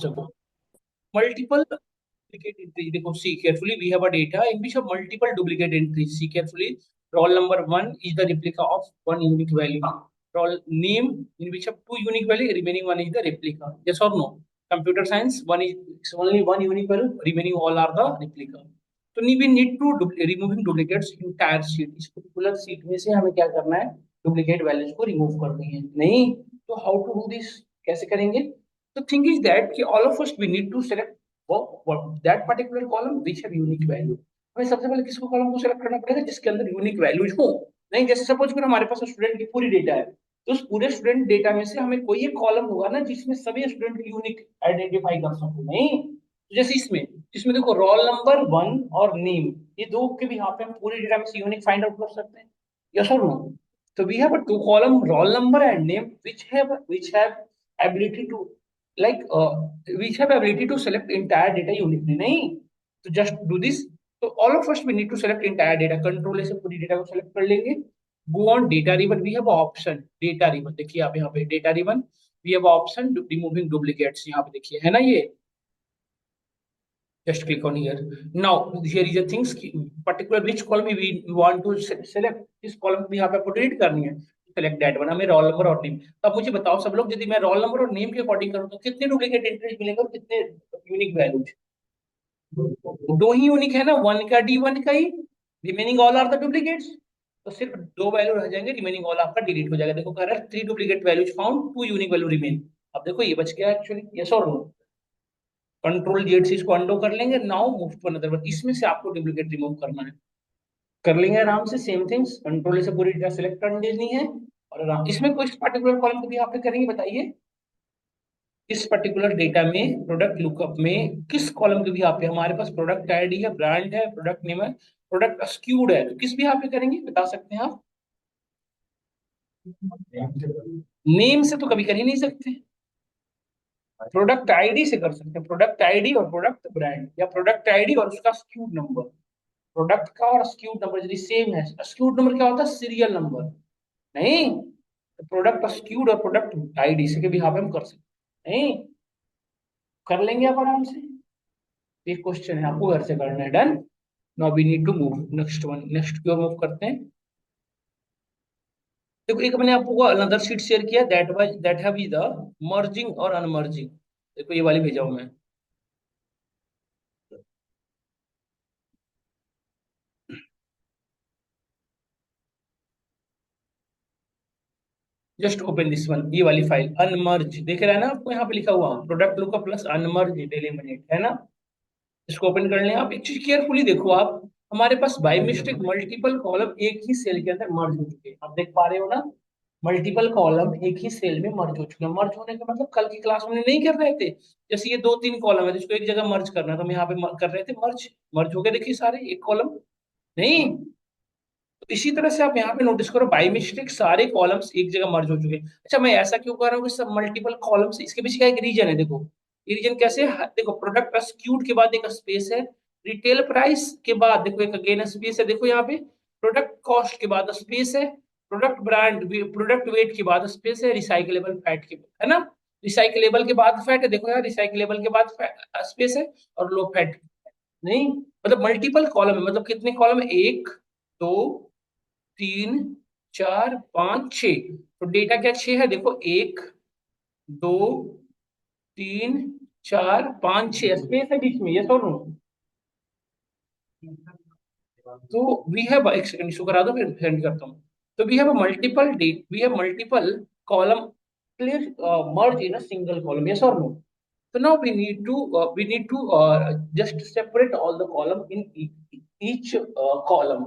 सको multiple duplicate entries. देखो see carefully, we have a data in which have multiple duplicate entries. See carefully, roll number one is the replica of one unique value. Roll name in which have two unique value, remaining one is the replica. Yes or no? Computer science, one is only one unique value, remaining all are the replica. तो we need to removing duplicates entire sheet. इस particular sheet में से हमें क्या करना है, duplicate values को remove करनी है। नहीं तो हाउ टू डू दिस, कैसे करेंगे? The thing is that कि all of us we need to select that particular column which have unique value. हमें सबसे पहले किसको कॉलम को सेलेक्ट करना पड़ेगा जिसके अंदर यूनिक वैल्यूज हो। नहीं जैसे सपोज करो हमारे पास स्टूडेंट की पूरी डेटा है, तो उस पूरे स्टूडेंट डेटा में से हमें कोई एक कॉलम होगा ना जिसमें सभी स्टूडेंट की यूनिक आइडेंटिफाई कर सको। नहीं तो जैसे इसमें इसमें देखो रोल नंबर वन और नेम, ये दो के भी यहाँ पे हम पूरे डेटा में से यूनिक फाइंड आउट कर सकते हैं। यस और नो? तो we have two column roll number and name which have ability to like which have ability to select entire data uniquely। नहीं तो जस्ट डू दिस। तो all of first we need to select entire data, control से पूरी data को select कर लेंगे। Go on data ribbon, we have option data ribbon, देखिए आप यहाँ पे data ribbon we have option removing duplicates, यहाँ पे देखिए है ना ये। just click on here. Now here is the things particular which column we want to select, इस column को यहाँ पे आपको डिलीट करनी है। सेलेक्ट दैट वन, हमें रोल नंबर और नेम। तो अब मुझे बताओ सब लोग, यदि मैं रोल नंबर और नेम के अकॉर्डिंग करूँ तो कितने डुप्लीकेट एंट्रीज मिलेंगे और कितने यूनिक वैल्यूज? दो ही यूनिक है ना, वन का डी वन का ही, remaining all are the duplicates. तो सिर्फ दो वैल्यू रह जाएंगे, रिमेनिंग ऑल आपका डिलीट हो जाएगा। देखो कह रहा है three duplicate values found, two unique value remain. अब देखो ये बच गया एक्चुअली, यस और नो? कंट्रोल जेड से इसको अंडो कर लेंगे। Now move to another one, इसमें से आपको डुप्लीकेट रिमूव करना है, कर लेंगे आराम से। सेम थिंग्स, कंट्रोल से पूरी डेटा सिलेक्ट कर देनी है और आराम इसमें कोई पर्टिकुलर कॉलम को भी आप करेंगे, बताइए इस पर्टिकुलर डेटा में प्रोडक्ट लुकअप में किस कॉलम के भी यहाँ पे हमारे पास प्रोडक्ट आईडी है, ब्रांड है, प्रोडक्ट नेम है, प्रोडक्ट स्क्यूड है, तो किस भी यहाँ पे करेंगे बता सकते हैं आप? नेम से तो कभी कर ही नहीं सकते, प्रोडक्ट आईडी से कर सकते हैं। प्रोडक्ट आईडी और प्रोडक्ट ब्रांड, या प्रोडक्ट आईडी और उसका स्क्यूड नंबर। प्रोडक्ट का और स्क्यूड नंबर यदि सेम है, स्क्यूड नंबर क्या होता है? Serial number. नहीं तो प्रोडक्ट स्क्यूड और प्रोडक्ट आईडी से के भी यहाँ पे हम कर सकते हैं। नहीं कर लेंगे आप आराम से। ये क्वेश्चन है आपको घर से करना है। Done. Now we need to move next one, next की ओर मूव करते हैं। देखो एक मैंने आपको अनदर शीट शेयर किया, दैट हैव द मर्जिंग और अनमर्जिंग। देखो ये वाली भेजा हूं मैं। जस्ट ओपन दिस वन, ये वाली फाइल अनमर्ज देख रहा है ना आपको, यहाँ पे लिखा हुआ प्रोडक्ट लुकअप प्लस अनमर्ज डिलीमिनेट, है ना? इसको ओपन कर लें आप। एक चीज केयरफुली देखो आप, हमारे पास बाय मिस्टेक मल्टीपल कॉलम एक ही सेल के अंदर मर्ज हो चुके हैं, आप देख पा रहे हो ना? मल्टीपल कॉलम एक ही सेल में मर्ज हो चुके हैं। मर्ज होने का मतलब कल की क्लास में नहीं कर रहे थे, जैसे ये दो तीन कॉलम है जिसको एक जगह मर्ज करना है, तो हम यहाँ पे कर रहे थे मर्ज, मर्ज हो गए देखिए सारे एक कॉलम। नहीं तो इसी तरह से आप यहाँ पे नोटिस करो बाय मिस्टेक सारे कॉलम्स एक जगह मर्ज हो चुके हैं। अच्छा मैं ऐसा क्यों कर रहा हूँ कि सब मल्टीपल कॉलम्स, इसके पीछे क्या एक रीजन है। देखो ये रीजन कैसे है, देखो प्रोडक्ट स्क्यूड के बाद एक स्पेस है, रिटेल प्राइस के बाद देखो एक अगेन स्पेस है, देखो यहाँ पे प्रोडक्ट कॉस्ट के बाद स्पेस है, प्रोडक्ट ब्रांड प्रोडक्ट वेट के बाद स्पेस है, रिसाइकलेबल फैट के बाद, है ना? रिसाइकलेबल के बाद फैट है, देखो यार रिसाइकलेबल के बाद स्पेस है, और लो फैट। नहीं मतलब मल्टीपल कॉलम है, मतलब कितने कॉलम है? एक, दो, तीन, चार, पांच, छ। तो डेटा क्या छह है? देखो एक, दो, तीन, चार, पांच, छह, स्पेस है बीच में, ये और नो? तो वी हैव, एक सेकंड इसको करा दो फिर सेंड करता हूँ। तो we have multiple date, we have multiple column place merge in a single column, yes और no? So now we need to just separate all the column in each column।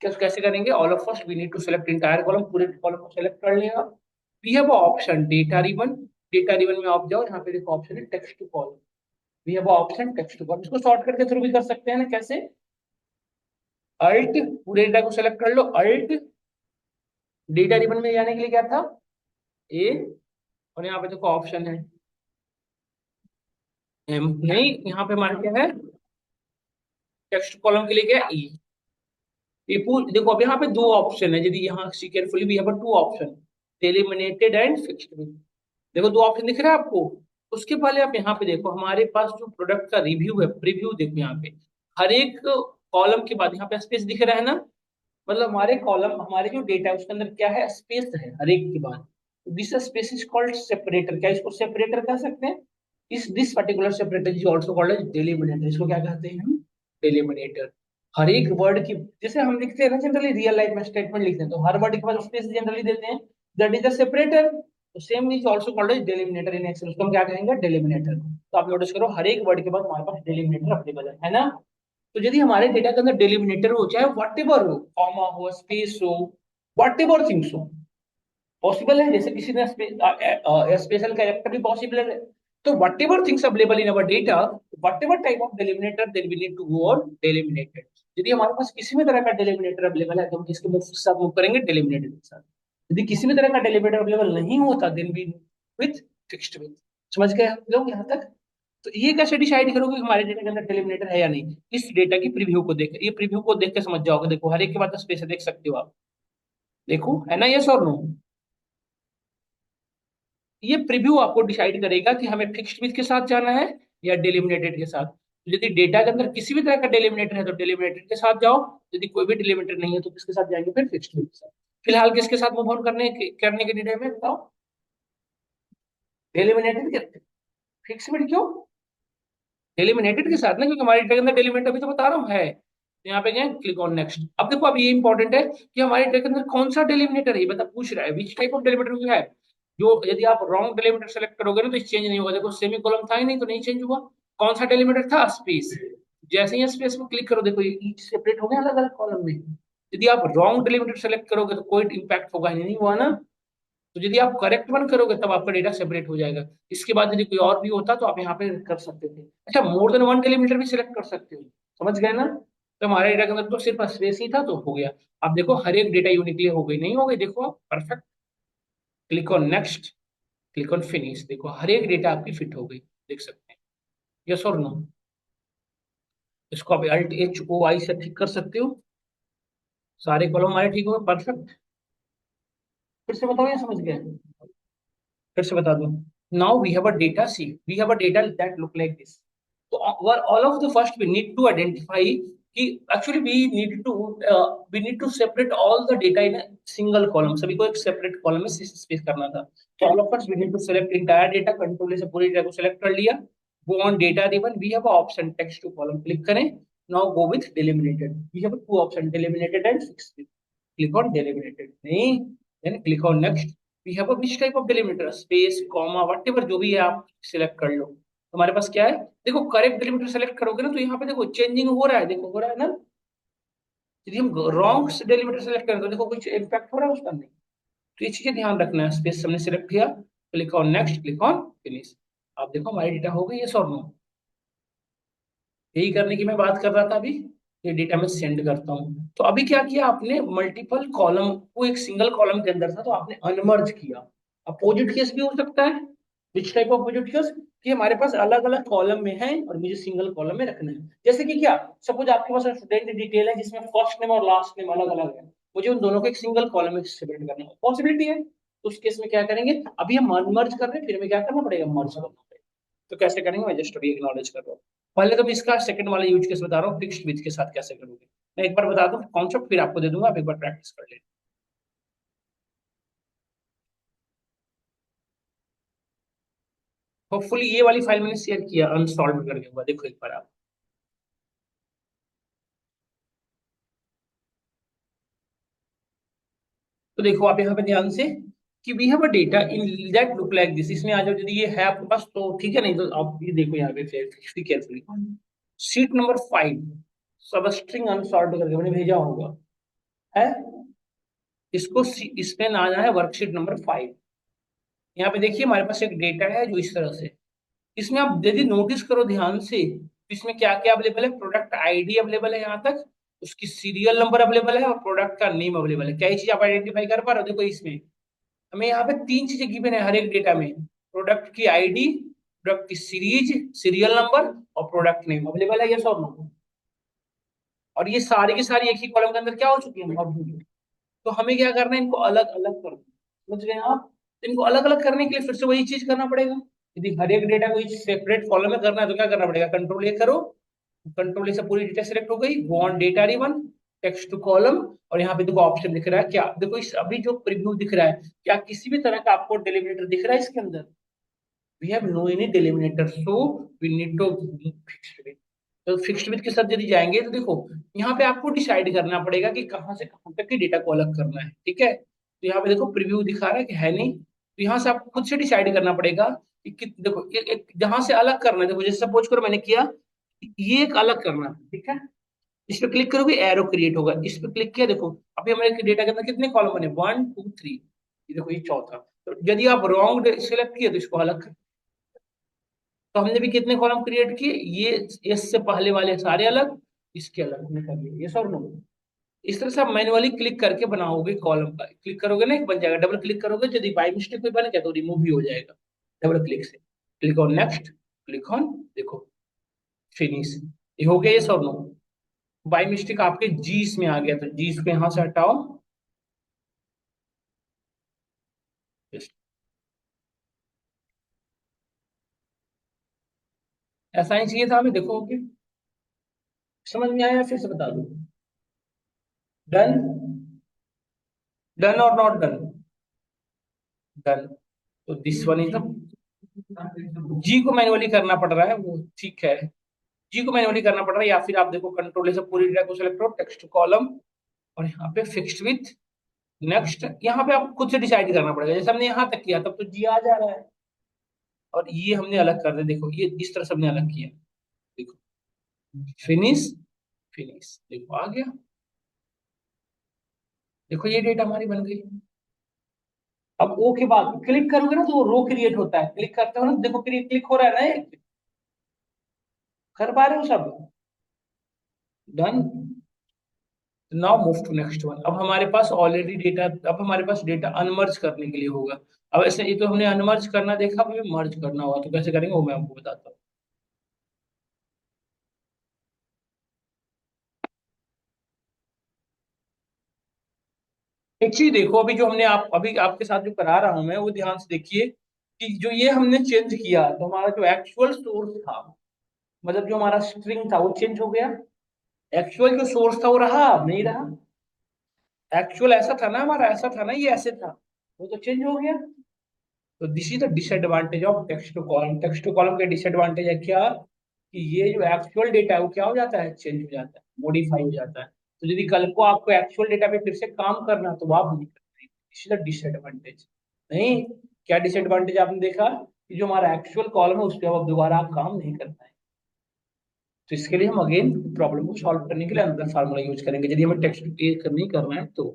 कैसे करेंगे? All of first we need to select entire column, पूरे column को select कर लेगा। We have option data ribbon, data ribbon में आप जाओ, यहाँ पे देखो ऑप्शन है text to column. We have option text to column, इसको शॉर्टकट के थ्रू भी कर सकते हैं ना, कैसे? अल्ट, पूरे डेटा को सेलेक्ट कर लो, अल्ट डेटा रिबन में जाने के लिए क्या था? ए, और यहाँ पे देखो ऑप्शन है एम। नहीं यहाँ पे हमारे क्या है? टेक्स्ट कॉलम के लिए क्या? ई। ये पूछ देखो अब यहाँ पे दो ऑप्शन है, यदि यहाँ see carefully we have two option, eliminated and fixed. देखो दो ऑप्शन दिख रहा है आपको, उसके पहले आप यहाँ पे देखो, हमारे पास जो प्रोडक्ट का रिव्यू है, प्रीव्यू देखो यहाँ पे, हर एक कॉलम के बाद यहाँ पे स्पेस दिख रहा है ना, मतलब हमारे कॉलम, हमारे जो डेटा है उसके अंदर क्या है, स्पेस है हर एक के बाद। This space is called separator. क्या इसको सेपरेटर कह सकते हैं? इस this particular separator is also called as delimiter. इसको क्या कहते हैं हम? डेलिमिनेटर। हर एक वर्ड की, जैसे हम लिखते हैं ना जनरली रियल लाइफ में स्टेटमेंट लिखते हैं, तो हर वर्ड के बाद स्पेस जनरली देते हैं, दैट इज द सेपरेटर। तो same is also called as delimiter in Excel. उसको हम क्या कहेंगे? डेलिमिनेटर। तो आप नोटिस करो, हर एक वर्ड के बाद हमारे पास डेलिमिनेटर अवेलेबल है ना। तो यदि हमारे डेटा के अंदर डेलिमिनेटर हो, चाहे वट एवर हो, कॉमा हो, स्पेस हो, वट एवर थिंग्स हो, पॉसिबल है। जैसे किसी ने स्पेशल कैरेक्टर भी पॉसिबल है। तो whatever things available in our data, whatever type of delimiter then we need to go on delimited. यदि हमारे पास किसी भी तरह का डेलिमिनेटर अवेलेबल है तो हम किसके साथ मूव करेंगे? डेलिमिनेटेड के साथ। यदि किसी भी तरह का डेलिमिनेटर अवेलेबल नहीं होता then we with fixed with. समझ गए हम लोग यहाँ तक? तो ये कैसे डिसाइड करोगे कि हमारे डेटा के अंदर डेलिमिनेटर है या नहीं? इस डेटा की प्रीव्यू को देख, ये प्रीव्यू को देख के समझ जाओगे। देखो हर एक के बाद स्पेस देख सकते हो आप, देखो है ना, यस और नो? ये प्रीव्यू आपको डिसाइड करेगा कि हमें फिक्स्ड विथ के साथ जाना है या डेलिमिनेटेड के साथ। तो यदि डेटा के अंदर किसी भी तरह का डेलिमिनेटर है तो डेलिमिनेटेड के साद जाओ, यदि कोई भी डेलिमिनेटर नहीं है तो किसके साथ जाएंगे? फिर फिक्स्ड विथ के साथ। फिलहाल किसके साथ मूव ऑन करने के निर्णय में बताओ? डेलिमिनेटेड के, फिक्स्ड विथ क्यों? डेलिमिनेटेड के साथ ना, क्योंकि हमारे डेटा के अंदर डेलिमिनेटर अभी तो बता रहा हूँ है। तो यहाँ पे गए, क्लिक ऑन नेक्स्ट। अब देखो, अब ये इंपॉर्टेंट है कि हमारे डेटा के अंदर कौन सा डेलिमिनेटर है, ये बता पूछ रहा है विच टाइप ऑफ डेलिमिनेटर है। जो यदि आप रॉन्ग डेलिमिनेटर सेलेक्ट करोगे ना तो चेंज नहीं होगा। देखो सेमी कॉलम था ही नहीं तो नहीं चेंज हुआ। कौन सा डेलिमिनेटर था? स्पेस। जैसे ही स्पेस में क्लिक करो, देखो ये ईच सेपरेट हो गया अलग अलग कॉलम में। यदि आप रॉन्ग डेलिमिनेटर सेलेक्ट करोगे तो कोई इम्पैक्ट होगा ही नहीं, हुआ ना। तो यदि आप करेक्ट वन करोगे तब आपका डेटा सेपरेट हो जाएगा। इसके बाद यदि कोई और भी होता तो आप यहाँ पे कर सकते थे। अच्छा, मोर देन वन डेलीमीटर भी सिलेक्ट कर सकते हो। समझ गए ना? तो हमारे डेटा के अंदर तो सिर्फ स्पेस ही था तो हो गया। आप देखो हर एक डेटा यूनिकली हो गई, नहीं हो गई? देखो आप perfect. Click on next, click on finish. देखो हर एक डेटा आपकी फिट हो गई, देख सकते हैं। यस और नो? इसको आप अल्ट एच ओ आई से ठीक कर सकते हो। सारे कॉलम हमारे ठीक हो गए, परफेक्ट। फिर से बताओ, ये समझ गए? फिर से बता दो। Now we have a data, see we have a data that look like this. तो all of the first we need to identify कि actually we need to separate all the data in single column. सभी को एक separate column में space करना था। तो all of first we need to select entire data. Control से पूरे डेटा को सेलेक्ट कर लिया। Go on data ribbon, we have option text to column, click करें। Now go with delimited, we have two option, delimited and fixed. Click on delimited, नहीं, then click on next. We have a which type of delimiter, space, comma, whatever जो भी है आप select कर लो। हमारे पास क्या है? देखो करेक्ट डिलीमीटर सेलेक्ट करोगे ना तो यहाँ पे देखो चेंजिंग हो रहा है, देखो हो रहा है ना। यदि हम रॉन्ग डिलीमीटर सेलेक्ट करें तो देखो कुछ इम्पैक्ट हो रहा है उसका? नहीं। तो ये चीजें ध्यान रखना है। स्पेस हमने सिलेक्ट किया, click on next, click on finish. आप देखो हमारी डेटा हो गई, यस और नो? यही करने की मैं बात कर रहा था अभी। ये डेटा में सेंड करता हूँ। तो अभी क्या किया आपने? मल्टीपल कॉलम को एक सिंगल कॉलम के अंदर था तो आपने अनमर्ज किया। अपोजिट केस भी हो सकता है। विच टाइप ऑफ अपोजिट केस? कि हमारे पास अलग अलग कॉलम में है और मुझे सिंगल कॉलम में रखना है। जैसे कि क्या, सपोज आपके पास स्टूडेंट डिटेल है जिसमें फर्स्ट नेम और लास्ट नेम अलग अलग है, मुझे उन दोनों को एक सिंगल कॉलम में सेपरेट करना है, पॉसिबिलिटी है। तो उस केस में क्या करेंगे? अभी हम अनमर्ज कर रहे हैं, फिर हमें क्या करना पड़ेगा? मर्ज करना पड़ेगा। तो कैसे करेंगे मैं जस्ट अभी एक्नॉलेज कर रहा हूँ। पहले तो मैं इसका सेकंड वाला यूज केस बता रहा हूँ, फिक्स्ड विथ के साथ कैसे करोगे। मैं एक बार बता दूं कॉन्सेप्ट, फिर आपको दे दूंगा, आप एक बार प्रैक्टिस कर लेना। होपफुली ये वाली फाइल मैंने शेयर किया अनसॉल्व करके हुआ, देखो एक बार आप। तो देखो आप यहाँ पे ध्यान से कि we have a data in that look like this. इसमें आ जाओ, यदि ये है आपके पास तो ठीक है, नहीं तो आप ये देखो यहाँ पे केयरफुली। शीट नंबर 5 सब स्ट्रिंग अनसॉल्व करके मैंने भेजा होगा, है। इसको इसमें ना आना है वर्कशीट नंबर 5। यहाँ पे देखिए हमारे पास एक डेटा है जो इस तरह से। इसमें आप यदि नोटिस करो ध्यान से तो इसमें क्या क्या अवेलेबल है? प्रोडक्ट आईडी अवेलेबल है यहाँ तक, उसकी सीरियल नंबर अवेलेबल है और प्रोडक्ट का नेम अवेलेबल है। क्या ये चीज आप आइडेंटिफाई कर पा रहे हो? देखो इसमें हमें यहाँ पे तीन चीजें गिवन है हर एक डेटा में। प्रोडक्ट की आईडी, प्रोडक्ट की सीरीज, सीरियल नंबर और प्रोडक्ट नेम अवेलेबल है, यस और नो? और ये सारी की सारी एक ही कॉलम के अंदर क्या हो चुकी है? मौजूद है। तो हमें क्या करना है? इनको अलग अलग करना। समझ गए आप? तो इनको अलग अलग करने के लिए फिर से वही चीज करना पड़ेगा। यदि हर एक डेटा को सेपरेट कॉलम में करना है तो क्या करना पड़ेगा, कंट्रोल ए करो, कंट्रोल ए से पूरी डेटा सेलेक्ट हो गई, go on data ribbon, text to column, और यहाँ पे देखो ऑप्शन दिख रहा है क्या, देखो इस अभी जो प्रीव्यू दिख रहा है, क्या किसी भी तरह का आपको डिलिमिनेटर दिख रहा है इसके अंदर? We have no any delimiter, so we need to fixed width. तो फिक्स्ड विथ के साथ यदि जाएंगे तो देखो यहाँ पे आपको डिसाइड करना पड़ेगा कि कहाँ से कहाँ तक के डेटा को अलग करना है, ठीक है। तो यहाँ पे देखो प्रीव्यू दिखा रहा है कि है नहीं, तो यहाँ से आपको खुद से डिसाइड करना पड़ेगा कि देखो एक जहां से अलग करना है, देखो जैसे सपोज करो मैंने किया, ये एक अलग करना है, ठीक है। इस पे क्लिक करोगे एरो क्रिएट होगा, इस पे क्लिक किया, देखो अभी हमारे डेटा के अंदर कितने कॉलम बने, 1 2 3, ये देखो ये चौथा। तो यदि आप रॉन्ग सिलेक्ट किए तो इसको अलग कर, तो हमने भी कितने कॉलम क्रिएट किए, ये एस से पहले वाले सारे अलग, इसके अलग हमने कर लिए, ये सब नो। इस तरह से आप मैन्युअली क्लिक करके बनाओगे कॉलम का, क्लिक करोगे ना एक बन जाएगा, डबल क्लिक करोगे यदि बाई मिस्टेक कोई बन गया तो रिमूव भी हो जाएगा डबल क्लिक से। Click on next, click on, देखो फिनिश, ये हो गया ये सब नो। बाई मिस्टेक आपके जीस में आ गया तो जीस को यहां से हटाओ, ऐसा ही चाहिए था हमें, देखो ओके, समझ में आया, फिर से बता दो, डन, डन और नॉट डन, डन। तो दिस वन इज द, जी को मैनुअली करना पड़ रहा है वो ठीक है, जी को मैनुअली करना पड़ रहा है, या फिर आप देखो कंट्रोल से पूरी डेटा को सिलेक्ट करो, टेक्स्ट कॉलम, और यहाँ पे फिक्स्ड विथ, नेक्स्ट, यहाँ पे आपको खुद से डिसाइड करना पड़ेगा, जैसे हमने यहाँ तक किया तब तो जी आ जा रहा है, और ये हमने अलग कर दिया, देखो ये इस तरह से हमने अलग किया, देखो फिनिश, फिनिश, देखो आ गया, देखो ये डेटा हमारी बन गई। अब ओ के बाद क्लिक करोगे ना तो वो रो क्रिएट होता है, क्लिक करते हो ना देखो क्लिक हो रहा है ना, कर पा रहे हो सब, done. Now move to next one, अब हमारे पास ऑलरेडी डेटा, अब हमारे पास डेटा अनमर्ज करने के लिए होगा। अब ऐसे ये तो हमने अनमर्ज करना देखा, अब हमें मर्ज करना होगा, तो कैसे करेंगे वो मैं आपको बताता हूँ। एक चीज देखो, अभी जो हमने आप अभी आपके साथ जो करा रहा हूं मैं, वो ध्यान से देखिए कि जो ये हमने चेंज किया तो हमारा जो एक्चुअल सोर्स था, मतलब जो हमारा स्ट्रिंग था वो चेंज हो गया, एक्चुअल जो सोर्स था वो रहा, अब नहीं रहा। एक्चुअल ऐसा था ना हमारा, ऐसा था ना, ये ऐसे था, वो तो चेंज हो गया। तो this is the disadvantage of text to column, text to column का डिसएडवांटेज है क्या, कि ये जो एक्चुअल डेटा है वो क्या हो जाता है, चेंज हो जाता है, मॉडिफाई हो जाता है। तो यदि कल को आपको एक्चुअल डेटा पे फिर से काम करना है तो वो आप नहीं करते, दिस इज द डिसएडवांटेज। नहीं, क्या डिसएडवांटेज आपने देखा कि जो हमारा एक्चुअल कॉलम है उस पर अब दोबारा आप काम नहीं कर पाए। तो इसके लिए हम अगेन प्रॉब्लम को सॉल्व करने के लिए अंदर फार्मूला यूज करेंगे, यदि हमें टेक्स्ट नहीं करना है तो।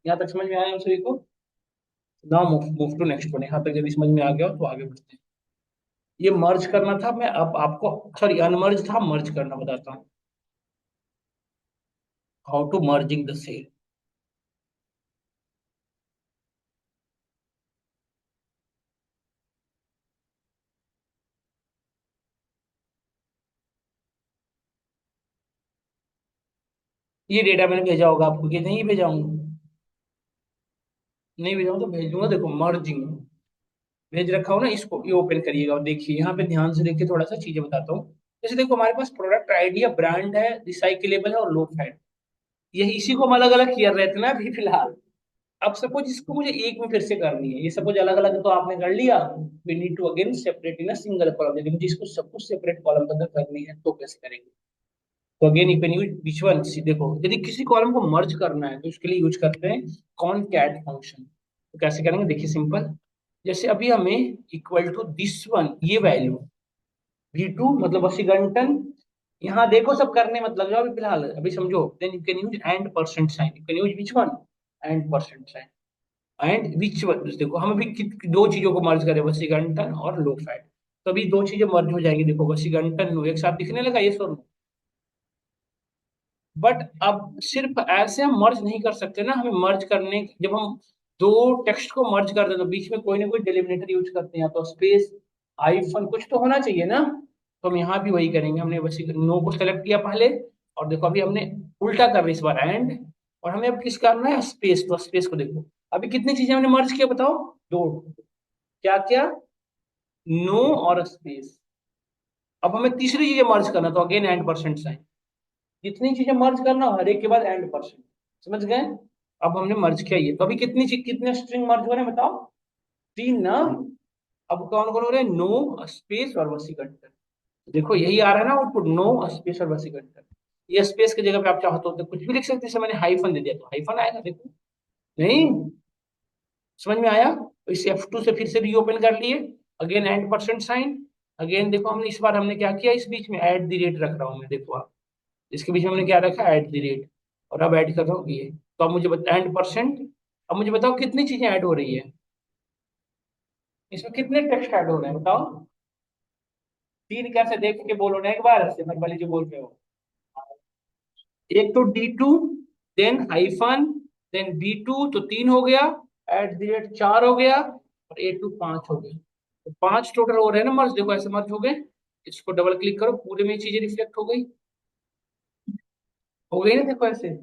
यहाँ तक समझ में आया हम सभी को? Now move to next one, यहाँ तक यदि समझ में आ गया हो तो आगे बढ़ते हैं। ये मर्ज करना था, मैं अब आपको, सॉरी अनमर्ज था, मर्ज करना बताता हूँ, how to merging the cell. ये डेटा मैंने भेजा होगा आपको कि नहीं भेजा हूँ, नहीं भेजा हूँ तो भेज दूंगा, देखो मर्जिंग भेज रखा हो ना, इसको ये ओपन करिएगा और देखिए, यहाँ पे ध्यान से देखिए, थोड़ा सा चीजें बताता हूँ। जैसे देखो हमारे पास प्रोडक्ट आइडिया ब्रांड है, रिसाइकिलेबल है और लो फैट, यही इसी को हम अलग अलग किया रहे थे ना अभी फिलहाल। अब सपोज इसको मुझे एक में फिर से करनी है, ये सपोज अलग अलग तो आपने कर लिया, we need to again separate in a single column, यदि मुझे इसको सब कुछ सेपरेट कॉलम के अंदर करनी है तो कैसे करेंगे। तो again you can use which one, देखो यदि किसी कॉलम को मर्ज करना है तो उसके लिए यूज करते हैं कॉनकैट फंक्शन। तो कैसे करेंगे देखिए, सिंपल, जैसे अभी हमें इक्वल टू दिस वन, ये वैल्यू V2 मतलब 80 घंटन, यहाँ देखो सब करने मत लग जाओ अभी फिलहाल, अभी समझो, then you can use ampersand sign, you can use which one, ampersand sign, and which one, देखो हम अभी दो चीजों को मर्ज करें, वसीगंटन और लो फैट, तो अभी दो चीजें मर्ज हो जाएंगी, देखो वसीगंटन लो एक साथ दिखने लगा ये सर। बट अब सिर्फ ऐसे हम मर्ज नहीं कर सकते ना, हमें मर्ज करने, जब हम दो टेक्स्ट को मर्ज कर दे तो बीच में कोई ना कोई डिलिमिनेटर यूज करते हैं, या तो स्पेस, हाइफन, कुछ तो होना चाहिए ना। तो हम यहाँ भी वही करेंगे, हमने बस नो को सेलेक्ट किया पहले, और देखो अभी हमने उल्टा कर रहे इस बार एंड, और हमें अब किस करना है, स्पेस, तो स्पेस को देखो, अभी कितनी चीजें हमने मर्ज किया बताओ, दो, क्या क्या, नो और स्पेस। अब हमें तीसरी चीजें मर्ज करना, तो अगेन एंड परसेंट साइन। जितनी चीजें मर्ज करना हर एक के बाद एंड परसेंट। समझ गए? अब हमने मर्ज किया ये, तो अभी कितने स्ट्रिंग मर्ज हो रहे हैं बताओ? तीन ना। अब कौन कौन हो रहे हैं? नो, स्पेस और वसीकटर। देखो यही आ रहा है ना आउटपुट, नो स्पेस और वसीकटर। ये स्पेस की जगह पे आप चाहो तो कुछ भी लिख सकते हैं, जैसे मैंने हाइफन दे दिया तो हाइफन आएगा, देखो। नहीं समझ में आया? तो इस F2 से फिर से रीओपन कर लिए, again ampersand sign. Again देखो हमने इस बार हमने क्या किया, इस बीच में एट द रेट रख रहा हूँ मैं, देखो आप। इसके बीच में हमने क्या रखा? At the rate. और अब ऐड कर रहा हूँ ये। तो अब मुझे बता एंड परसेंट। अब मुझे बताओ कितनी चीजें ऐड हो रही है, इसमें कितने टेक्स्ट ऐड हो रहे हैं बताओ? तीन कैसे देख के बोलो ना एक बार, ऐसे मत वाली जो बोल रहे हो। एक तो D2, then hyphen, then B2, तो तीन हो गया। एट द रेट चार हो गया, और A2 पांच हो गया। तो पांच टोटल हो रहे हैं ना मर्ज, देखो ऐसे मर्ज हो गए। इसको डबल क्लिक करो, पूरे में ये चीजें रिफ्लेक्ट हो गई। हो गई ना, देखो ऐसे।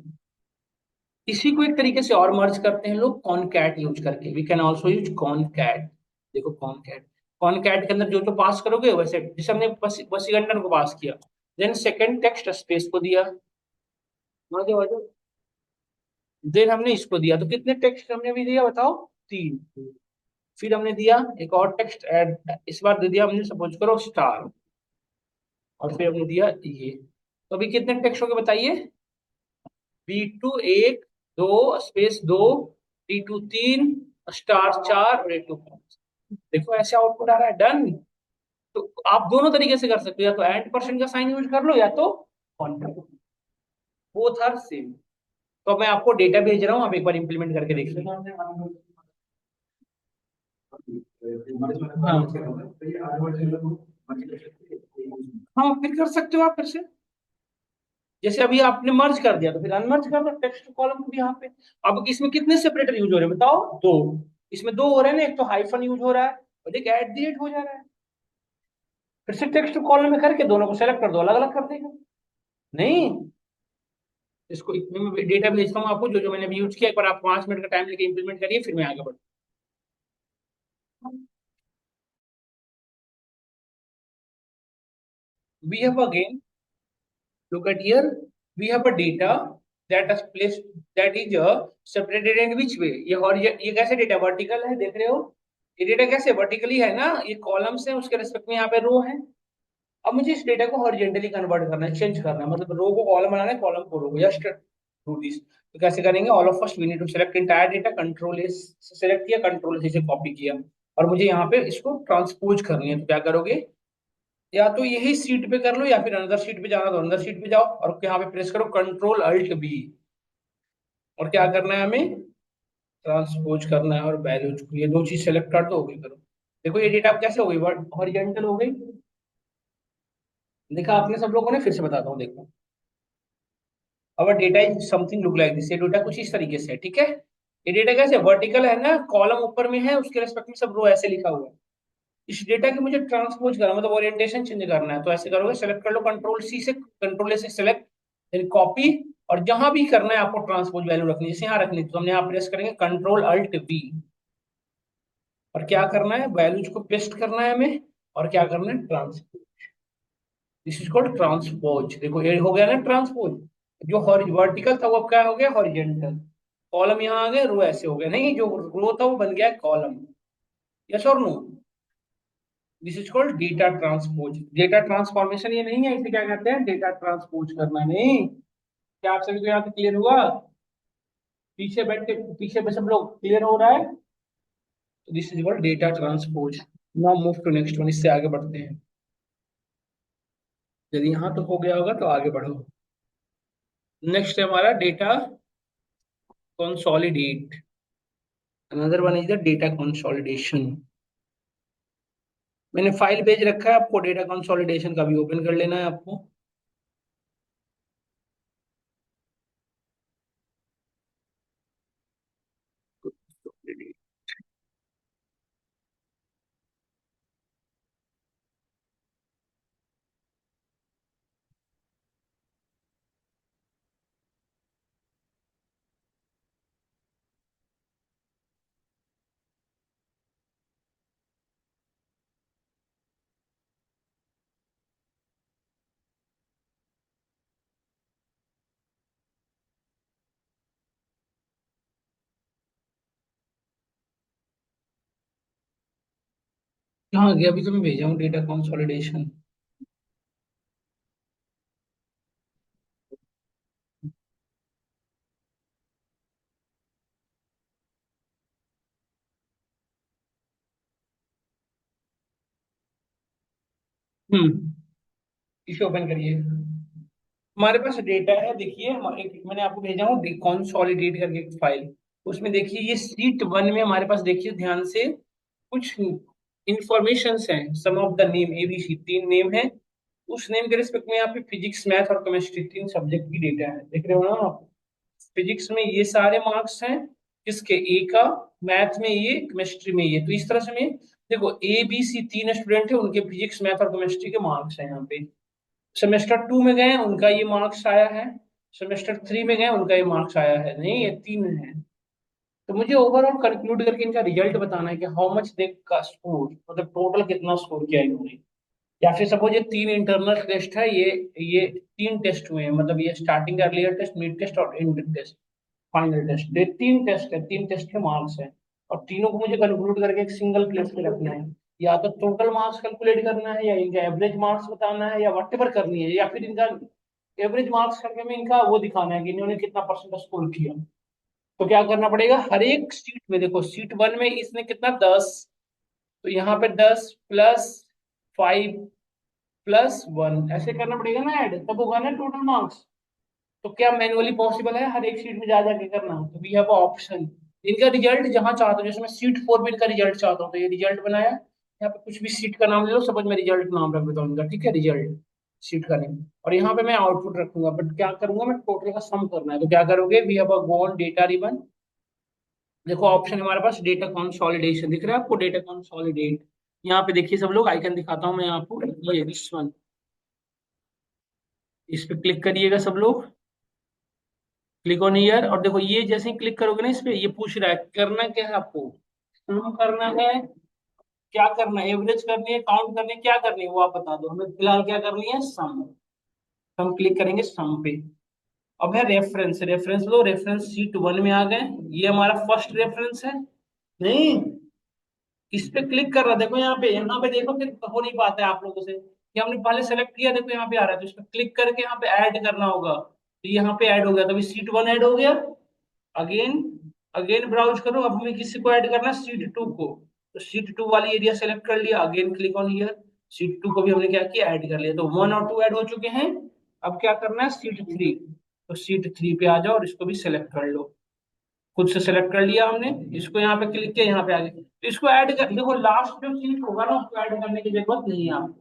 इसी को एक तरीके से और मर्ज करते हैं लोग, कॉनकैट यूज करके। We can also use concat. देखो कॉनकैट, कॉनकैट के अंदर जो जो पास करोगे वैसे, जैसे हमने वसीगंडन को पास किया, देन सेकंड टेक्स्ट स्पेस को दिया। समझ गए? देन हमने इसको दिया, तो कितने टेक्स्ट हमने भी दिया बताओ? तीन। फिर हमने दिया एक और टेक्स्ट ऐड, इस बार दे दिया हमने, सपोज करो स्टार। और फिर हमने दिया ये। तो अभी कितने टेक्स्ट हो गए बताइए? B2 एक, दो स्पेस दो, D2 तीन, स्टार चार, और A2 पांच। देखो ऐसे आउटपुट आ रहा है, डन। तो आप दोनों तरीके से कर सकते हो, या तो एंड परसेंट का साइन यूज कर लो, या तो कॉन्टेक्ट। Both are same. तो मैं आपको डेटा भेज रहा हूँ, आप एक बार इंप्लीमेंट करके देख लीजिए। हाँ फिर कर सकते हो आप फिर से। जैसे अभी आपने मर्ज कर दिया, तो फिर अनमर्ज कर दो टेक्स्ट कॉलम को भी यहाँ पे। अब इसमें कितने सेपरेटर यूज हो रहे हैं बताओ? दो। इसमें दो हो रहे हैं ना, एक तो हाइफन यूज हो रहा है, और एक एट द रेट हो जा रहा है। फिर से टेक्स्ट कॉलम में करके दोनों को सेलेक्ट कर दो, अलग अलग कर देगा। नहीं, इसको डेटा भेजता हूँ आपको, जो जो मैंने अभी यूज किया। एक बार आप 5 मिनट का टाइम लेके इंप्लीमेंट करिए, फिर मैं आगे बढ़ूँ। We have again, look at here, we have a data that is placed, that is separated in which way? ये कैसे डेटा वर्टिकल है, देख रहे हो? ये डेटा कैसे वर्टिकली है ना, ये कॉलम्स है, उसके रेस्पेक्ट में यहाँ पे रो है। अब मुझे इस डेटा को हॉरिजॉन्टली कन्वर्ट करना है, चेंज करना है, मतलब रो को कॉलम बनाना है, कॉलम को रो को, जस्ट डू दिस। तो कैसे करेंगे? All of first we need to select entire data, control S से सेलेक्ट किया, कंट्रोल सी से कॉपी किया, और मुझे यहाँ पे इसको ट्रांसपोज करनी है। तो क्या करोगे? या तो यही सीट पे कर लो, या फिर अनदर सीट पे जाना तो अनदर सीट पे जाओ, और यहाँ पे प्रेस करो कंट्रोल अल्ट बी। और क्या करना है हमें? ट्रांसपोज करना है, और वैल्यूज को ये दो चीज सेलेक्ट कर दो, ओके करो। देखो ये डेटा अब कैसे हो गई? हॉरिजॉन्टल हो गई। देखा आपने सब लोगों ने? फिर से बताता हूँ, देखो। अब data is something look like this, ये डेटा कुछ इस तरीके से है, ठीक है? ये डेटा कैसे वर्टिकल है ना, कॉलम ऊपर में है, उसके रेस्पेक्ट में सब रो ऐसे लिखा हुआ है। इस डेटा की मुझे ट्रांसपोज करना, मतलब ओरिएंटेशन चेंज करना है, तो ऐसे करोगे, सेलेक्ट कर लो कंट्रोल सी से, कंट्रोल ए से सेलेक्ट, देन कॉपी। और जहां भी करना है आपको ट्रांसपोज वैल्यू रखनी है, जैसे यहाँ रखनी है, तो हमने यहाँ प्रेस करेंगे कंट्रोल अल्ट वी। और क्या करना है? वैल्यूज को पेस्ट करना है हमें, और क्या करना है? Transpose. This is called transpose. देखो ये हो गया ना ट्रांसपोज। जो वर्टिकल था वो अब क्या हो गया? हॉरिजेंटल। कॉलम यहाँ आ गए, रो ऐसे हो गया, नहीं जो रो था वो बन गया कॉलम। यस और no? This is called data transpose. Data transformation ये नहीं है, इसे क्या कहते हैं? डेटा ट्रांसपोज करना। नहीं, क्या आप सभी को यहाँ तक क्लियर हुआ? पीछे बैठ के, पीछे पे सब लोग क्लियर हो रहा है? This is called data transpose. Now move to next one, इससे आगे बढ़ते हैं। यदि यहाँ तक हो गया होगा तो आगे बढ़ो। नेक्स्ट है हमारा data consolidate. Another one is the data consolidation. मैंने फाइल भेज रखा है आपको, डेटा कंसोलिडेशन का भी ओपन कर लेना है आपको। कहाँ गया? अभी तो मैं भेजा हूँ डेटा कंसोलिडेशन। इसे ओपन करिए। हमारे पास डेटा है, देखिए एक मैंने आपको भेजा हूँ कंसोलिडेट करके एक फाइल। उसमें देखिए ये सीट वन में हमारे पास, देखिए ध्यान से, कुछ इंफॉर्मेशन हैं। Some of the name ABC, 3 name है। उस नेम के रिस्पेक्ट में यहाँ पे फिजिक्स, मैथ और केमिस्ट्री 3 सब्जेक्ट की डेटा है, देख रहे हो ना आप? फिजिक्स में ये सारे मार्क्स हैं, किसके? ए का। मैथ में ये, केमिस्ट्री में ये। तो इस तरह से मैं, देखो ABC 3 स्टूडेंट है, उनके फिजिक्स, मैथ और केमिस्ट्री के मार्क्स हैं यहाँ पे। सेमेस्टर 2 में गए उनका ये मार्क्स आया है, सेमेस्टर 3 में गए उनका ये मार्क्स आया है, नहीं ये 3 है। तो मुझे ओवरऑल कंक्लूड करके इनका रिजल्ट बताना है कि हाउ मच दे का स्कोर, मतलब टोटल कितना स्कोर किया इन्होंने। या फिर सपोज ये 3 इंटरनल टेस्ट है, ये 3 टेस्ट हुए हैं, मतलब ये starting earlier test, mid test और एंड टेस्ट, फाइनल टेस्ट, ये 3 टेस्ट है, 3 टेस्ट के मार्क्स है। और तीनों को मुझे कंक्लूड करके एक सिंगल प्लेस पे रखना है। या तो टोटल मार्क्स कैलकुलेट करना है, या इनका एवरेज मार्क्स बताना है, या वट एवर करनी है, या फिर इनका एवरेज मार्क्स करके में इनका वो दिखाना है कि इन्होंने कितना परसेंट स्कोर किया। तो क्या करना पड़ेगा, हर एक सीट में, देखो सीट वन में इसने कितना, 10, तो यहाँ पे 10 + 5 + 1 ऐसे करना पड़ेगा ना ऐड, तब होगा ना टोटल मार्क्स। तो क्या मैनुअली पॉसिबल है हर एक सीट में जा जाके करना? तो वी हैव ऑप्शन। इनका रिजल्ट जहां चाहते हो, जैसे मैं सीट 4 में इनका रिजल्ट चाहता हूँ, तो ये रिजल्ट बनाया, यहाँ पे कुछ भी सीट का नाम ले लो, सपोज मैं रिजल्ट नाम रख देता हूँ इनका, ठीक है, रिजल्ट सीट का नेम। और यहाँ पे मैं आउटपुट रखूंगा, बट क्या करूंगा मैं, टोटल का सम करना है। तो क्या करोगे, we have a gone data ribbon. देखो ऑप्शन हमारे पास डेटा कंसोलिडेशन दिख रहा है आपको, डेटा कंसोलिडेट। यहाँ पे देखिए सब लोग, आइकन दिखाता हूँ मैं आपको, ये दिस वन, इस पे क्लिक करिएगा सब लोग। क्लिक ऑन ईयर, और देखो ये जैसे ही क्लिक करोगे ना इस पे, ये पूछ रहा है करना क्या है आपको, सम करना है, क्या करना है, एवरेज करनी है, काउंट करनी है, क्या करनी है वो आप बता दो। हमें फिलहाल क्या करनी है, सम। हम क्लिक करेंगे सम पे। अब है रेफरेंस, रेफरेंस लो, रेफरेंस सीट वन में आ गए। ये हमारा फर्स्ट रेफरेंस है, नहीं, इस पे क्लिक कर रहा, देखो यहाँ पे देखो कि हो नहीं पाता है आप लोगों से कि हमने पहले सेलेक्ट किया, देखो यहाँ पे आ रहा है, तो इस पे क्लिक करके यहाँ पे ऐड करना होगा, तो यहाँ पे ऐड हो गया, तो सीट वन ऐड हो गया। अगेन, अगेन ब्राउज करो, अब हमें किसी को ऐड करना है, सीट टू को। तो सीट टू वाली एरिया सेलेक्ट कर लिया, again click on here, sheet two को भी हमने क्या किया, ऐड कर लिया, तो 1 और 2 ऐड हो चुके हैं। अब क्या करना है, सीट थ्री। तो सीट थ्री पे आ जाओ और इसको भी सेलेक्ट कर लो। खुद से सेलेक्ट कर लिया हमने, इसको यहाँ पे क्लिक किया, यहाँ पे आ गए, तो इसको ऐड कर, देखो लास्ट जो सीट होगा ना उसको ऐड करने की जरूरत नहीं है आपको,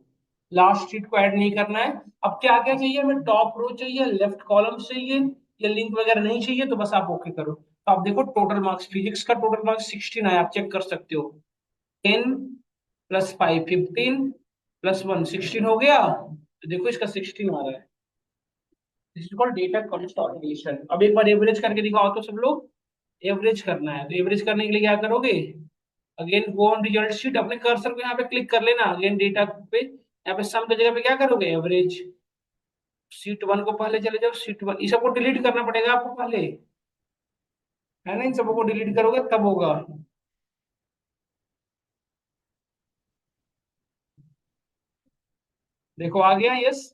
लास्ट शीट को ऐड नहीं करना है। अब क्या क्या चाहिए हमें, टॉप रो चाहिए, लेफ्ट कॉलम चाहिए, ये लिंक वगैरह नहीं चाहिए, तो बस आप ओके करो। तो आप देखो टोटल मार्क्स, फिजिक्स का टोटल मार्क्स 16 है, आप चेक कर सकते हो। 10 + 5 15 + 1 16 हो गया, तो देखो इसका 16 आ रहा है। This is called data consolidation. अब एक बार एवरेज करके दिखाओ तो सब लोग, एवरेज करना है, तो एवरेज करने के लिए क्या करोगे, again go on result sheet, अपने कर्सर को यहाँ पे क्लिक कर लेना, अगेन डेटा पे, यहाँ पे सम की जगह पे क्या करोगे, एवरेज। सीट वन को पहले चले जाओ, सीट वन, इस सबको डिलीट करना पड़ेगा आपको पहले, है ना, इन सबको डिलीट करोगे तब होगा। देखो आ गया, यस।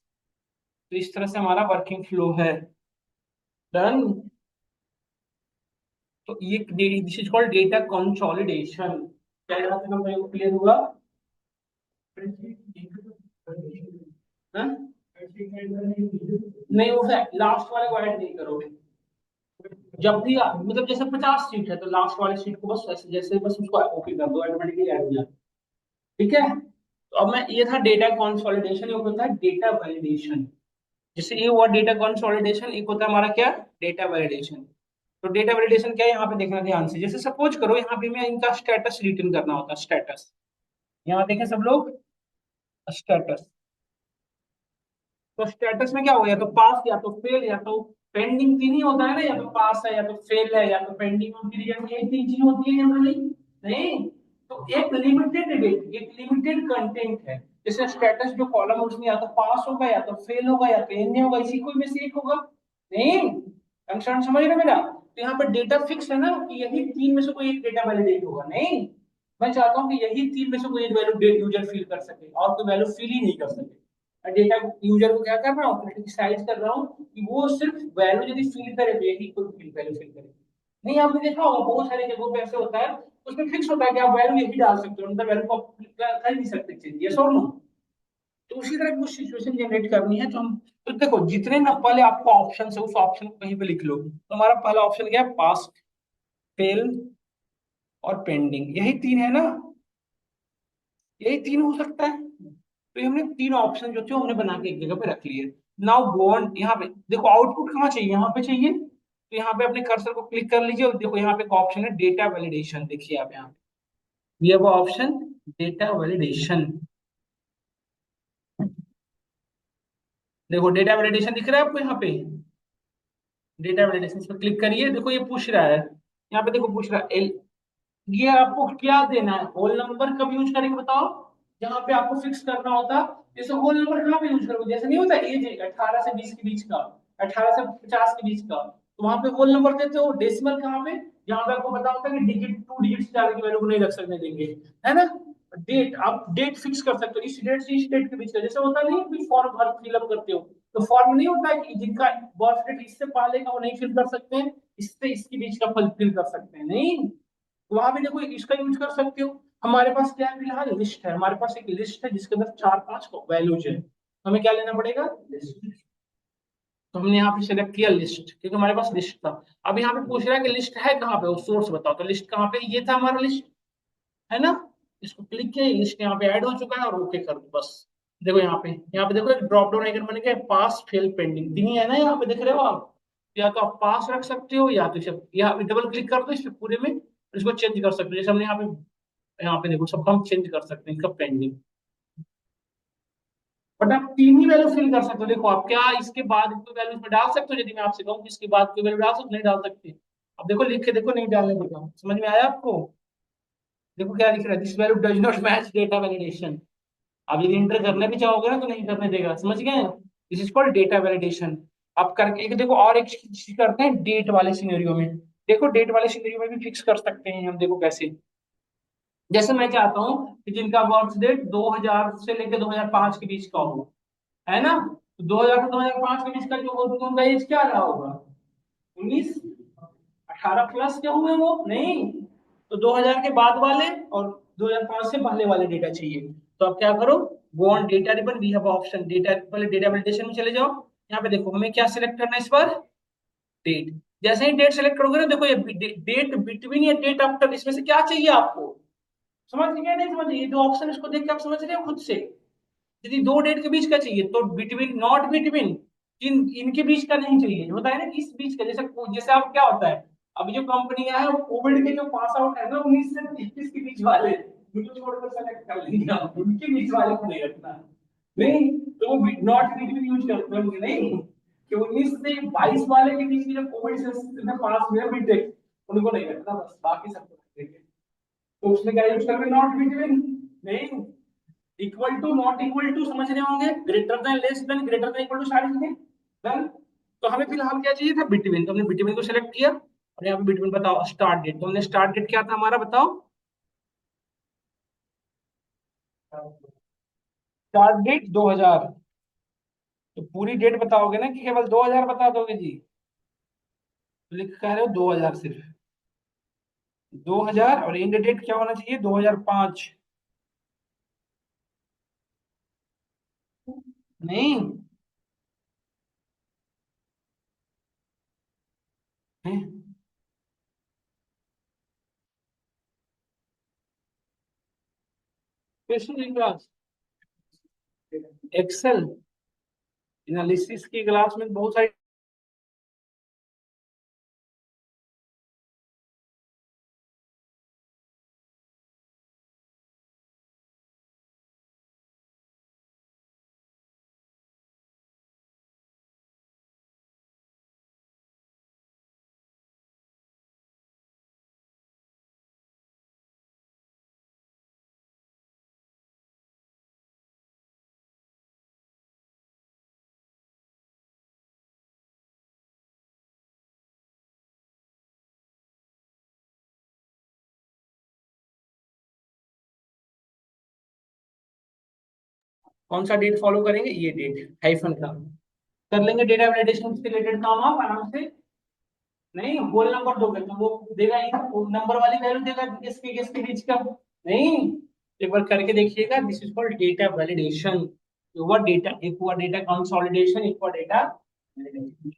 तो इस तरह से हमारा वर्किंग फ्लो है, डन। तो ये this is called data consolidation. क्या यहाँ पे क्लियर हुआ? हाँ? नहीं, वो लास्ट वाले को ऐड नहीं करोगे। जब भी मतलब जैसे 50 सीट है, तो लास्ट वाले सीट को बस ऐसे जैसे बस उसको ओके कर दो, ऑटोमेटिकली ऐड हो जाए, ठीक है। तो अब मैं, ये था डेटा कंसोलिडेशन, ये होता है डेटा वैलिडेशन। जैसे ये हुआ डेटा कंसोलिडेशन, एक होता है हमारा क्या, डेटा वैलिडेशन। तो डेटा वैलिडेशन क्या है, यहाँ पे देखना ध्यान से, जैसे सपोज करो यहाँ पे मैं इनका स्टेटस रिटर्न करना होता है, स्टेटस। यहाँ देखें सब लोग, स्टेटस। तो स्टेटस में क्या हो, या तो पास, या तो फेल, या तो पेंडिंग, तीन ही होता है ना, या तो पास है, या तो फेल है, या तो पेंडिंग ऑन क्लियर, यही तीन चीज होती है जनरली, नहीं। तो एक लिमिटेड, एक लिमिटेड कंटेंट है। जैसे स्टेटस जो कॉलम है उसमें या तो पास होगा, या तो फेल होगा, या तो एंड होगा, इसी कोई में से एक होगा, नहीं। कंसर्न समझ रहे हो मेरा? तो यहाँ पर डेटा फिक्स है ना कि यही तीन में से कोई एक डेटा वैलिडेट होगा, नहीं। मैं चाहता हूँ कि यही तीन में से कोई एक वैल्यू यूजर फिल कर सके और कोई वैल्यू फिल ही नहीं कर सके। डेटा यूजर को क्या कर रहा हूँ, क्रिटिसाइज कर रहा हूँ कि वो सिर्फ वैल्यू यदि फिल करे तो यही कोई फिल वैल्यू फिल करे। नहीं, आपने देखा होगा बहुत सारी जगहों पे ऐसे होता है, उसमें फिक्स होता है कि आप वैल्यू यही डाल सकते हो, मतलब वैल्यू को आप कर ही नहीं सकते चेंज, यस और नो। तो उसी तरह की कुछ सिचुएशन जनरेट करनी है तो हम, तो देखो जितने न पहले आपको ऑप्शन है उस ऑप्शन को कहीं पे लिख लो। तो हमारा पहला ऑप्शन क्या है, पास, फेल और पेंडिंग, यही तीन है ना, यही तीन हो सकता है। तो ये हमने तीन ऑप्शन जो थे हमने बना के एक जगह पे रख लिए। नाउ गो ऑन, यहाँ पे देखो आउटपुट कहाँ चाहिए, यहाँ पे चाहिए, तो यहाँ पे अपने कर्सर को क्लिक कर लीजिए और देखो यहाँ पे एक ऑप्शन है डेटा वैलिडेशन, देखिए आप यहाँ पे ये वो ऑप्शन डेटा वैलिडेशन। देखो डेटा वैलिडेशन दिख रहा है आपको यहाँ पे, डेटा वैलिडेशन पे क्लिक करिए, देखो ये पूछ रहा है, यहाँ पे देखो पूछ रहा है ये आपको क्या देना है, होल नंबर कब यूज करेंगे बताओ, जहां पे आपको फिक्स करना होता। जैसे होल नंबर कहाँ पे यूज करोगे, जैसे नहीं होता एज 18 से 20 के बीच का, 18 से 50 के बीच का, तो वहां पे होल नंबर देते हो। डेसिमल कहाँ पे, जहां पे आपको पता होता है कि डिजिट, टू डिजिट से ज्यादा की वैल्यू को नहीं रख सकने देंगे, है ना। डेट, आप डेट फिक्स कर सकते हो, इस डेट से इस डेट के बीच का, जैसे होता नहीं कि फॉर्म भर फिलअप करते हो, तो फॉर्म नहीं होता है कि जिनका बर्थ डेट इससे पहले का वो नहीं फिल कर सकते हैं, इससे इसके बीच का फिल कर सकते हैं, नहीं। वहां भी देखो इसका यूज कर सकते हो। हमारे पास क्या है, फिलहाल लिस्ट है, हमारे पास एक लिस्ट है जिसके अंदर चार पांच वैल्यूज है, हमें क्या लेना पड़ेगा, लिस्ट। तो हमने यहाँ पे सिलेक्ट किया लिस्ट, क्योंकि हमारे पास लिस्ट था। अब यहाँ पे पूछ रहा है कि लिस्ट है कहाँ पे, वो सोर्स बताओ, तो लिस्ट कहाँ पे, ये था हमारा लिस्ट, है ना। इसको क्लिक किया, लिस्ट यहाँ पे ऐड हो चुका है और ओके कर दो बस। देखो यहाँ पे देखो एक ड्रॉप डाउन आइकन बन गया, पास फेल पेंडिंग, तीन ही है ना यहाँ पे, देख रहे हो आप। या तो आप पास रख सकते हो या तो इसे यहाँ पे डबल क्लिक कर दो इस पे पूरे में, इसको चेंज कर सकते हो, जैसे हमने यहाँ पे देखो सब हम चेंज कर सकते हैं इसका पेंडिंग। बट आप तीन ही वैल्यू फिल कर सकते हो, देखो आप क्या इसके बाद कोई वैल्यू इसमें डाल सकते हो, यदि मैं आपसे कहूँ कि इसके बाद कोई वैल्यू डाल सकते हो, नहीं डाल सकते। अब देखो लिख के देखो, नहीं डालने देगा, समझ में आया आपको। देखो क्या लिख रहा है, this value does not match data validation. आप यदि इंटर करना भी चाहोगे ना तो नहीं करने देगा, समझ गए। This is called data validation. आप करके एक देखो, और एक चीज करते हैं डेट वाले सिनेरियो में। देखो डेट वाले सिनेरियो में भी फिक्स कर सकते हैं हम, देखो कैसे। जैसे मैं चाहता हूँ कि जिनका बर्थ डेट 2000 से लेकर 2005 के बीच का हो, है ना, तो 2000 से 2005 के बीच का जो हो तो उनका एज क्या रहा होगा, 19, 18 प्लस क्या हुए वो, नहीं। तो 2000 के बाद वाले और 2005 से पहले वाले डेटा चाहिए। तो आप क्या करो, go on data ribbon, we have option data, पहले डेटा वैलिडेशन में चले जाओ। यहाँ पे देखो हमें क्या सिलेक्ट करना है इस बार, डेट। जैसे ही डेट सेलेक्ट करोगे ना, देखो ये डेट बिटवीन या डेट आफ्टर, इसमें से क्या चाहिए आपको, समझ गए नहीं समझ, ये जो ऑप्शन इसको देख के आप समझ रहे हो खुद से। यदि दो डेट के बीच का चाहिए तो बिटवीन, नॉट बिटवीन, इनके बीच का नहीं चाहिए, होता है ना कि इस बीच का, जैसे जैसे आप क्या होता है, अभी जो कंपनियां है वो कोविड के जो पास आउट है ना 19 से 21 के बीच वाले, उनको छोड़कर सेलेक्ट कर लेंगे आप, उनके बीच वाले को नहीं रखना, नहीं। तो वो नॉट बिटवीन यूज करते होंगे, नहीं कि 19 से 22 वाले के बीच में जो कोविड से पास हुए बीटेक, उनको नहीं रखना, बस बाकी सबको रखेंगे। तो उसने क्या यूज कर, नॉट बिटवीन, नहीं, equal to, not equal to समझ रहे होंगे, greater than, less than, greater than, equal to, सारी चीजें डन। तो हमें फिलहाल क्या चाहिए था, बिटवीन, तो हमने बिटवीन को सिलेक्ट किया। और यहाँ पे बिटवीन बताओ स्टार्ट डेट, तो हमने स्टार्ट डेट क्या था हमारा बताओ, स्टार्ट डेट 2000। तो पूरी डेट बताओगे ना कि केवल 2000 बता दोगे जी, तो लिख कह रहे हो 2000 सिर्फ, 2000, और एंड डेट क्या होना चाहिए, 2005, नहीं है, स्पेशल क्लास, एक्सेल एनालिसिस की क्लास में बहुत सारी कौन सा डेट फॉलो करेंगे, ये डेट हाइफन का। कर लेंगे डेटा वैलिडेशन से रिलेटेड काम आप आराम से। नहीं होल नंबर दोगे तो वो देगा ही, वो नंबर वाली वैल्यू देगा इसके बीच का नहीं। एक बार करके देखिएगा, this is called data validation. हुआ डेटा, एक हुआ डेटा कंसोलिडेशन, एक हुआ डेटा वैलिडेशन।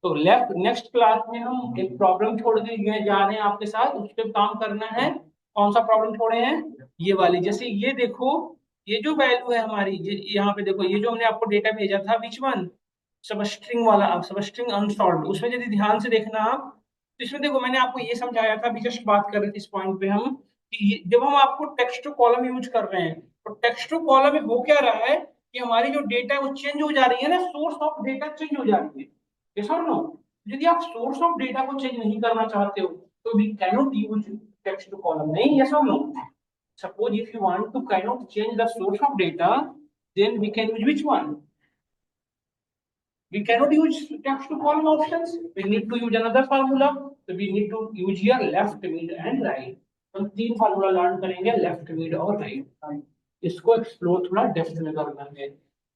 तो लेफ्ट नेक्स्ट क्लास में हम एक प्रॉब्लम छोड़ के जा रहे हैं आपके साथ, उस पर काम करना है। कौन सा प्रॉब्लम छोड़े हैं, ये वाली। जैसे ये देखो, ये जो वैल्यू है हमारी, ये यहाँ पे देखो, ये जो हमने आपको डेटा भेजा था, विच वन, सब स्ट्रिंग वाला, अब सब स्ट्रिंग अनसॉल्व, उसमें यदि ध्यान से देखना आप, तो इसमें देखो मैंने आपको ये समझाया था, अभी जस्ट बात कर रहे थे इस पॉइंट पे हम, कि जब हम आपको टेक्स्ट टू कॉलम यूज कर रहे हैं, तो टेक्स्ट टू कॉलम में हो क्या रहा है कि हमारी जो डेटा है वो चेंज हो जा रही है ना, सोर्स ऑफ डेटा चेंज हो जा रही है। यस और नो? यदि आप सोर्स ऑफ डेटा को चेंज नहीं करना चाहते हो, तो we cannot use text to column, नहीं? यस और no? Suppose if you want to cannot change the source of data, then we can use which one? We cannot use text to column options. We need to use another formula. So we need to use here left, mid and right. हम तीन formula learn करेंगे, left, mid और right. इसको explore थोड़ा depth में करना है।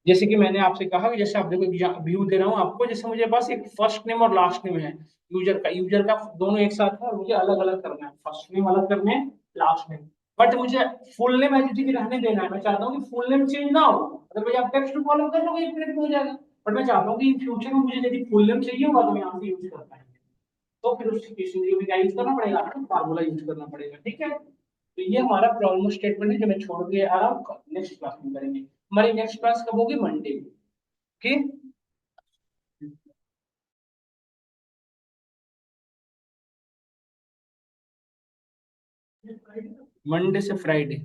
जैसे कि मैंने आपसे कहा कि जैसे आप देखो व्यू दे रहा हूँ आपको, जैसे मुझे पास एक फर्स्ट नेम और लास्ट नेम है, यूजर का दोनों एक साथ है, और मुझे अलग अलग करना है, फर्स्ट नेम अलग करना है, लास्ट नेम। बट मुझे फुल नेम एज रहने देना है, मैं चाहता हूँ कि फुल नेम चेंज ना हो। अगर भाई आप टेक्स्ट टू कॉलम कर लोगे, एक मिनट में हो जाएगा। बट मैं चाहता हूँ कि इन फ्यूचर में मुझे यदि फुल नेम चाहिए होगा तो मैं यहाँ से यूज कर पाएंगे। तो फिर उस सिचुएशन में क्या यूज करना पड़ेगा, फार्मूला यूज करना पड़ेगा। ठीक है, तो ये हमारा प्रॉब्लम स्टेटमेंट है जो मैं छोड़ के आ रहा हूँ, नेक्स्ट क्लास में करेंगे। हमारी नेक्स्ट क्लास कब होगी, मंडे। ओके, मंडे से फ्राइडे।